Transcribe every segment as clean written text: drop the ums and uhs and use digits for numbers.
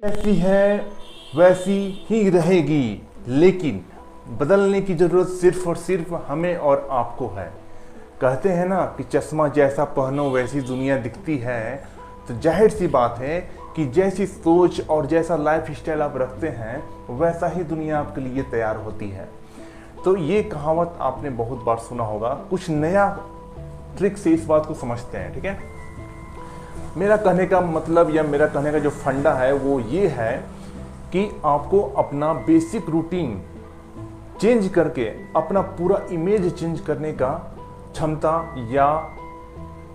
ऐसी है वैसी ही रहेगी, लेकिन बदलने की जरूरत सिर्फ और सिर्फ हमें और आपको है। कहते हैं ना कि चश्मा जैसा पहनो वैसी दुनिया दिखती है, तो जाहिर सी बात है कि जैसी सोच और जैसा लाइफ स्टाइल आप रखते हैं वैसा ही दुनिया आपके लिए तैयार होती है। तो ये कहावत आपने बहुत बार सुना होगा। कुछ नया ट्रिक से इस बात को समझते हैं, ठीक है। मेरा कहने का मतलब या मेरा कहने का जो फंडा है वो ये है कि आपको अपना बेसिक रूटीन चेंज करके अपना पूरा इमेज चेंज करने का क्षमता या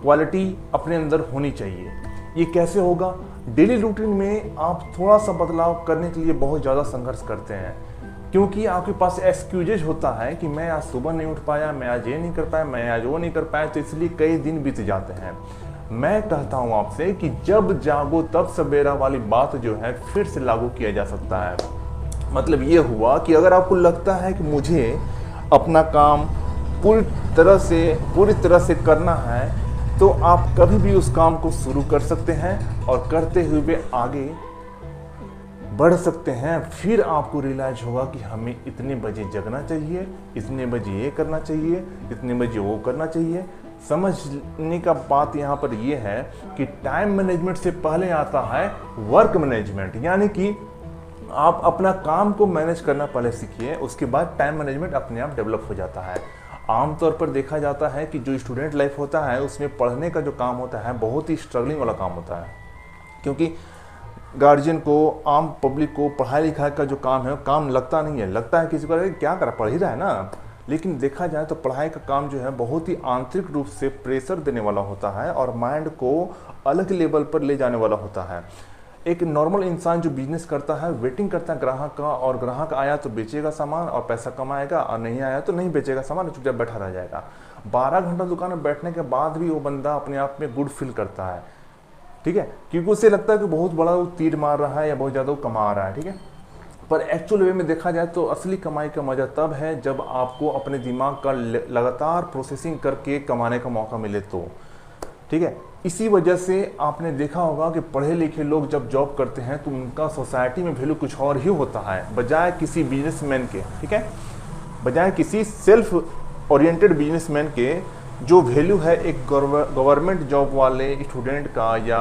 क्वालिटी अपने अंदर होनी चाहिए। ये कैसे होगा? डेली रूटीन में आप थोड़ा सा बदलाव करने के लिए बहुत ज़्यादा संघर्ष करते हैं, क्योंकि आपके पास एक्सक्यूजेज होता है कि मैं आज सुबह नहीं उठ पाया, मैं आज ये नहीं कर पाया, मैं आज वो नहीं कर पाया, तो इसलिए कई दिन बीत जाते हैं। मैं कहता हूँ आपसे कि जब जागो तब सवेरा वाली बात जो है फिर से लागू किया जा सकता है। मतलब ये हुआ कि अगर आपको लगता है कि मुझे अपना काम पूरी तरह से करना है, तो आप कभी भी उस काम को शुरू कर सकते हैं और करते हुए आगे बढ़ सकते हैं। फिर आपको रियलाइज होगा कि हमें इतने बजे जगना चाहिए, इतने बजे ये करना चाहिए, इतने बजे वो करना चाहिए। समझने का बात यहाँ पर ये है कि टाइम मैनेजमेंट से पहले आता है वर्क मैनेजमेंट, यानी कि आप अपना काम को मैनेज करना पहले सीखिए, उसके बाद टाइम मैनेजमेंट अपने आप डेवलप हो जाता है। आमतौर पर देखा जाता है कि जो स्टूडेंट लाइफ होता है उसमें पढ़ने का जो काम होता है बहुत ही स्ट्रगलिंग वाला काम होता है, क्योंकि गार्जियन को, आम पब्लिक को पढ़ाई लिखाई का जो काम है वो काम लगता नहीं है। लगता है किसी को क्या करा, पढ़ ही रहा है ना, लेकिन देखा जाए तो पढ़ाई का काम जो है बहुत ही आंतरिक रूप से प्रेशर देने वाला होता है और माइंड को अलग लेवल पर ले जाने वाला होता है। एक नॉर्मल इंसान जो बिजनेस करता है वेटिंग करता है ग्राहक का, और ग्राहक आया तो बेचेगा सामान और पैसा कमाएगा, और नहीं आया तो नहीं बेचेगा सामान, चुपचाप बैठा रह जाएगा। 12 घंटा दुकान में बैठने के बाद भी वो बंदा अपने आप में गुड फील करता है, ठीक है, क्योंकि उसे लगता है कि बहुत बड़ा वो तीर मार रहा है या बहुत ज़्यादा वो कमा रहा है, ठीक है। पर एक्चुअल वे में देखा जाए तो असली कमाई का मज़ा तब है जब आपको अपने दिमाग का लगातार प्रोसेसिंग करके कमाने का मौका मिले तो, ठीक है। इसी वजह से आपने देखा होगा कि पढ़े लिखे लोग जब जॉब करते हैं तो उनका सोसाइटी में वैल्यू कुछ और ही होता है, बजाय किसी बिजनेसमैन के, ठीक है, बजाय किसी सेल्फ ओरिएंटेड बिजनेसमैन के। जो वैल्यू है एक गवर्नमेंट जॉब वाले स्टूडेंट का या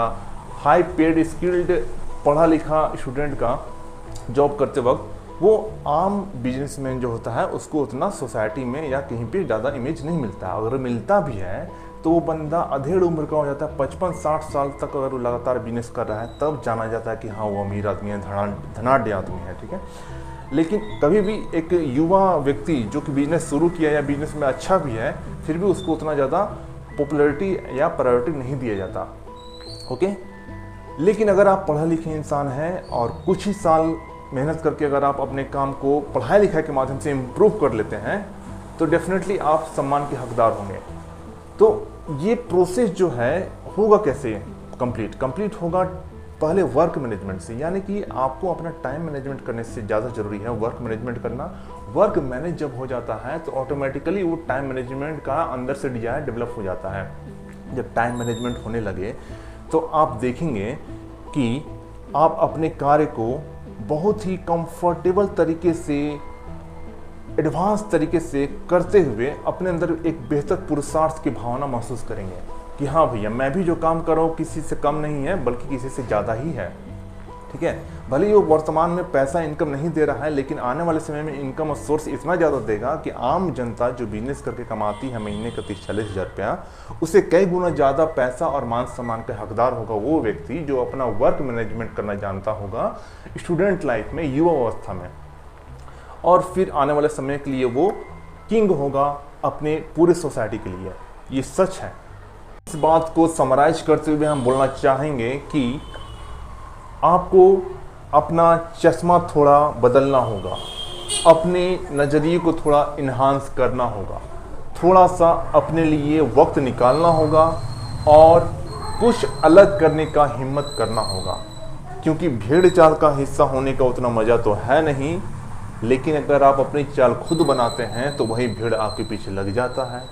हाई पेड स्किल्ड पढ़ा लिखा स्टूडेंट का जॉब करते वक्त, वो आम बिजनेसमैन जो होता है उसको उतना सोसाइटी में या कहीं पे ज़्यादा इमेज नहीं मिलता। अगर मिलता भी है तो वो बंदा अधेड़ उम्र का हो जाता है, 55-60 साल तक अगर वो लगातार बिजनेस कर रहा है तब जाना जाता है कि हाँ वो अमीर आदमी है, धनाढ़ आदमी है, ठीक है। लेकिन कभी भी एक युवा व्यक्ति जो कि बिजनेस शुरू किया या बिजनेस में अच्छा भी है, फिर भी उसको उतना ज़्यादा पॉपुलैरिटी या प्रायोरिटी नहीं दिया जाता, ओके। लेकिन अगर आप पढ़े लिखे इंसान हैं और कुछ ही साल मेहनत करके अगर आप अपने काम को पढ़ाई लिखाई के माध्यम से इम्प्रूव कर लेते हैं तो डेफिनेटली आप सम्मान के हकदार होंगे। तो ये प्रोसेस जो है होगा कैसे कंप्लीट होगा? पहले वर्क मैनेजमेंट से, यानी कि आपको अपना टाइम मैनेजमेंट करने से ज़्यादा ज़रूरी है वर्क मैनेजमेंट करना। वर्क मैनेज जब हो जाता है तो ऑटोमेटिकली वो टाइम मैनेजमेंट का अंदर से डिजायर डेवलप हो जाता है। जब टाइम मैनेजमेंट होने लगे तो आप देखेंगे कि आप अपने कार्य को बहुत ही कंफर्टेबल तरीके से, एडवांस तरीके से करते हुए अपने अंदर एक बेहतर पुरुषार्थ की भावना महसूस करेंगे कि हाँ भैया, मैं भी जो काम कर रहा हूँ किसी से कम नहीं है बल्कि किसी से ज़्यादा ही है, ठीक है। भले ही वो वर्तमान में पैसा इनकम नहीं दे रहा है, लेकिन आने वाले समय में इनकम सोर्स इतना ज़्यादा देगा कि आम जनता जो बिजनेस करके कमाती है महीने का 30-40 हज़ार रुपया, उसे कई गुना ज़्यादा पैसा और मान सम्मान का हकदार होगा वो व्यक्ति जो अपना वर्क मैनेजमेंट करना जानता होगा स्टूडेंट लाइफ में, युवा अवस्था में, और फिर आने वाले समय के लिए वो किंग होगा अपने पूरे सोसाइटी के लिए। ये सच है। इस बात को समराइज करते हुए हम बोलना चाहेंगे कि आपको अपना चश्मा थोड़ा बदलना होगा, अपने नज़रिए को थोड़ा इन्हांस करना होगा, थोड़ा सा अपने लिए वक्त निकालना होगा और कुछ अलग करने का हिम्मत करना होगा, क्योंकि भीड़ चाल का हिस्सा होने का उतना मज़ा तो है नहीं, लेकिन अगर आप अपनी चाल खुद बनाते हैं तो वही भीड़ आपके पीछे लग जाता है।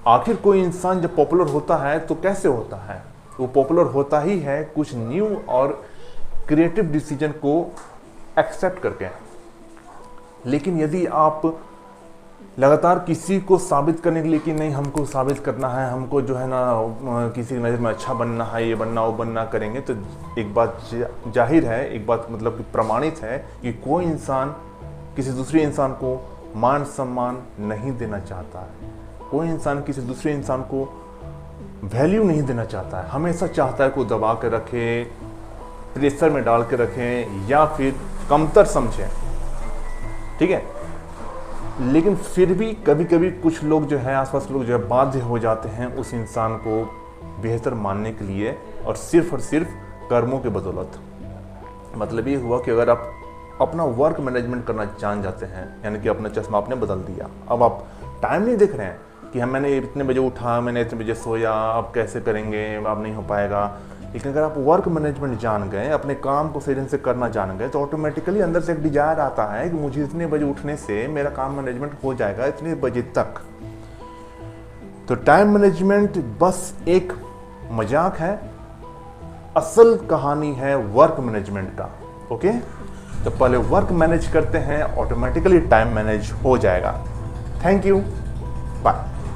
आखिर कोई इंसान जब पॉपुलर होता है तो कैसे होता है? वो पॉपुलर होता ही है कुछ न्यू और क्रिएटिव डिसीजन को एक्सेप्ट करके। लेकिन यदि आप लगातार किसी को साबित करने के लिए कि नहीं हमको साबित करना है, हमको जो है ना किसी की नज़र में अच्छा बनना है, ये बनना वो बनना करेंगे, तो एक बात जाहिर है, एक बात मतलब कि प्रमाणित है कि कोई इंसान किसी दूसरे इंसान को मान सम्मान नहीं देना चाहता है। कोई इंसान किसी दूसरे इंसान को वैल्यू नहीं देना चाहता है, हमेशा चाहता है को दबा के रखे, प्रेशर में डाल के रखें या फिर कमतर समझें, ठीक है। लेकिन फिर भी कभी कभी कुछ लोग जो है, आसपास लोग जो है बाध्य हो जाते हैं उस इंसान को बेहतर मानने के लिए, और सिर्फ कर्मों के बदौलत। मतलब ये हुआ कि अगर आप अपना वर्क मैनेजमेंट करना जान जाते हैं, यानी कि अपना चश्मा आपने बदल दिया, अब आप टाइम नहीं देख रहे हैं कि मैंने इतने बजे उठा, मैंने इतने बजे सोया, अब कैसे करेंगे, अब नहीं हो पाएगा। लेकिन अगर आप वर्क मैनेजमेंट जान गए, अपने काम को सही ढंग से करना जान गए, तो ऑटोमेटिकली अंदर से एक डिजायर आता है कि मुझे इतने बजे उठने से मेरा काम मैनेजमेंट हो जाएगा इतने बजे तक। तो टाइम मैनेजमेंट बस एक मजाक है, असल कहानी है वर्क मैनेजमेंट का। ओके, तो पहले वर्क मैनेज करते हैं, ऑटोमेटिकली टाइम मैनेज हो जाएगा। Thank you, bye.